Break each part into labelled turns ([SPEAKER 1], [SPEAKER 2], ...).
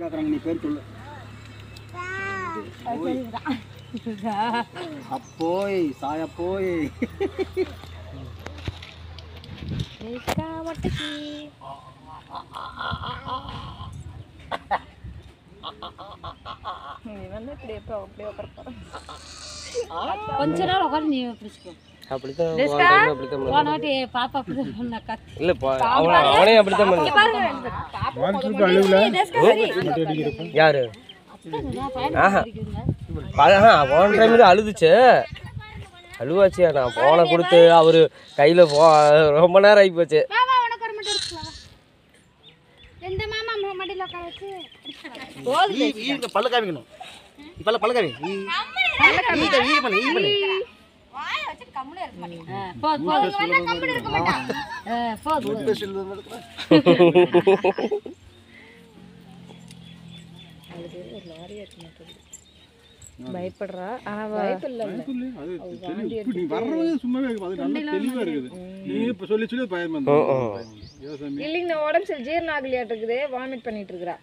[SPEAKER 1] கேக்குறாங்க நீ பேர் சொல்லு அப்போய் சாய போய்
[SPEAKER 2] ஏக்கா மட்டக்கி நீ வந்து இப்படியே உட்கார கொஞ்ச நாள் உட்காந்து நீ பிடிச்சிக்கோ அப்படிதான் பாப்பா அப்படிதான் இல்ல அவனே அப்படிதான் யாரு அழுதுச்சு அழுவாச்சு நான் போனை கொடுத்து அவரு கையில ரொம்ப நேரம் ஆகி போச்சு பல்ல காமிக்கணும் இப்பெல்லாம் பல்ல காமி பயப்படுறா ஆனா பயப்படல இல்லைங்க உடம்பு சரி ஜீரணம் ஆகலையாட்டு இருக்குது வாமிட் பண்ணிட்டு இருக்கா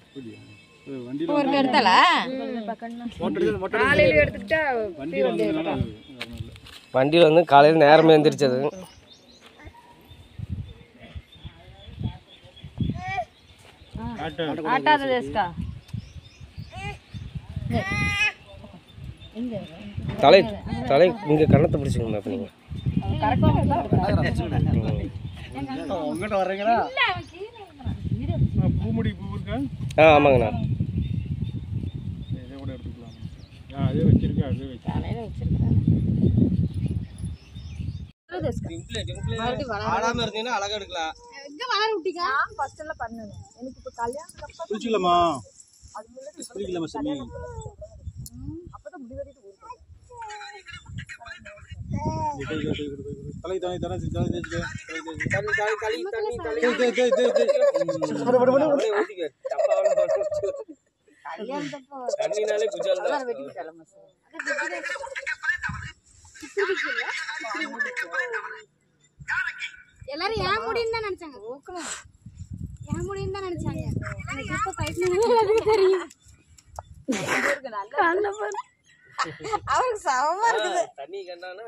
[SPEAKER 2] காலையில எடுத்துக்கிட்டா வண்டியில வந்து காலையில நேரமே எந்திரிச்சது ஆட்டாத தேஸ்கா தலை தலை இங்க கண்ணத்தை பிடிச்சிக்கணும் அப்ப நீங்க
[SPEAKER 1] உங்ககிட்ட வர்றீங்களா பூமுடி பூ இருக்கா
[SPEAKER 2] ஆமாங்கண்ணா
[SPEAKER 1] இதை கூட எடுத்துக்கலாம் அதே வச்சிருக்கேன் அதே ஆடாம இருந்தீங்கன்னா அழகா எடுக்கலாம்
[SPEAKER 2] எங்க வளர விட்டீங்க ஃபர்ஸ்ட் எல்லாம் பண்ணனும் எனக்கு இப்ப கல்யாணம்
[SPEAKER 1] புடிச்சிக்கலாமா அது முள்ள புடிக்கலாமா சாமி
[SPEAKER 2] அப்பதான் முடி வரைக்கும்
[SPEAKER 1] தலை தலை தலை
[SPEAKER 2] எல்லாரும் ஏன் முடியும் தான் நினைச்சாங்க ஏன் முடியும் தான் நினைச்சாங்க தெரியும் அவருக்கு சமமா இருக்குது
[SPEAKER 1] தண்ணி கண்டானா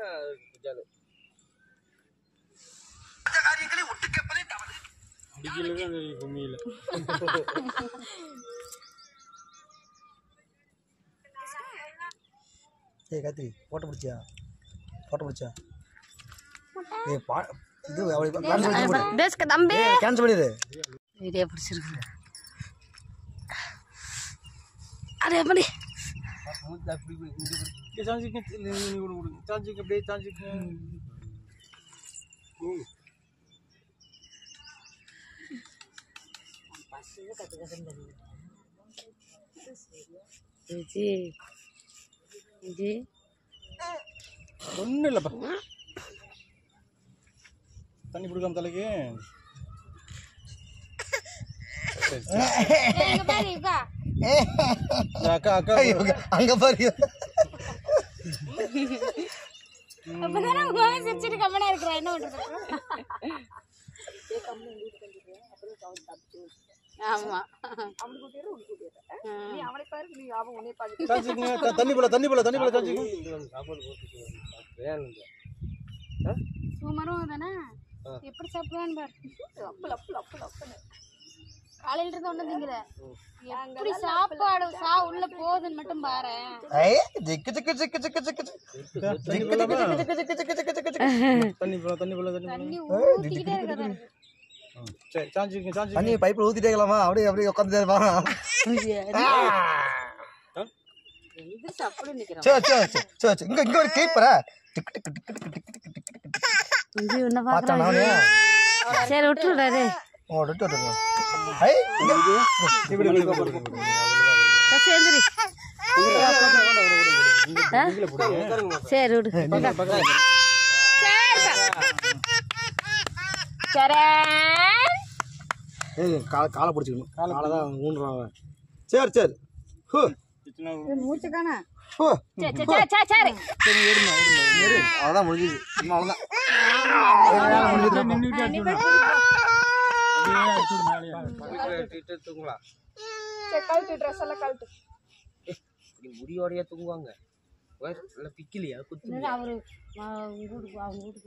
[SPEAKER 1] குஜாலு
[SPEAKER 3] காரியங்களை ஒட்டு கேட்பதே தவறு
[SPEAKER 1] அடிக்கல பூமியில
[SPEAKER 3] ஏய் காத்ரி போட்டோ பிடிச்சா ஏய் இது அவளை
[SPEAKER 2] தேஸ்க தம்பி
[SPEAKER 3] கேன்சல் பண்ணிடு
[SPEAKER 2] வீடியோ பிடிச்சிருக்கு அரே பண்ணி
[SPEAKER 1] சாஞ்சிக்கு அப்படியே சாஞ்சிக்கு ஒன்றும் இல்லைப்பா தண்ணி பிடிக்காம தலைக்கு அக்கா அக்கா
[SPEAKER 3] அங்க பாரு
[SPEAKER 2] சிரிச்சிட்டு கம்மனா இருக்கிறா என்ன பண்றது ஆமா நீ அவனை பாரு நீ அவன் உன்னை பாரு
[SPEAKER 3] தண்ணி போல சாஞ்சிங்க
[SPEAKER 2] சுமரும் தானே எப்படி சாப்பிடுவான்னு பாரு அப்பல் அப்பல் அப்பல் அப்பல் காலையில இருந்து ஒண்ணு திங்கற எப்படி சாப்பாடு உள்ள போகுதுன்னு மட்டும் பாரு
[SPEAKER 3] ஏய் ஜிக்கு
[SPEAKER 1] தண்ணி
[SPEAKER 2] ஊத்திக்கிட்டே இருக்காரு
[SPEAKER 1] சரி சாஞ்சிக்கு
[SPEAKER 3] தண்ணி பைப்ல ஊத்திட்டே இருக்கலாமா அப்படியே உட்கார்ந்துட்டே இருப்பான்
[SPEAKER 2] இது சாப்பிடு நிக்கிறோம்
[SPEAKER 3] சரி இங்க ஒரு கீப்பரா tick tick tick tick tick
[SPEAKER 2] இது என்ன பாக்குறானே சரி விட்டுடுறாரு
[SPEAKER 3] விட்டு ஐ
[SPEAKER 1] இப்படி
[SPEAKER 2] சரி சரி விடு
[SPEAKER 3] காலை பிடிச்சிக்கணும் காலை தான் ஊன்றான் சரி
[SPEAKER 2] மூச்சுக்கான
[SPEAKER 3] அவ்வளோதான் முடிஞ்சுது அவ்வளோதான்
[SPEAKER 1] தூங்கலாம்
[SPEAKER 4] சரி கழட்டு ட்ரெஸ் எல்லாம் கழட்டு.
[SPEAKER 5] இப்படி முடியோடையா தூங்குவாங்க. நல்லா பிக்கலையா குத்து
[SPEAKER 2] அவரு அவங்க வீட்டுக்கு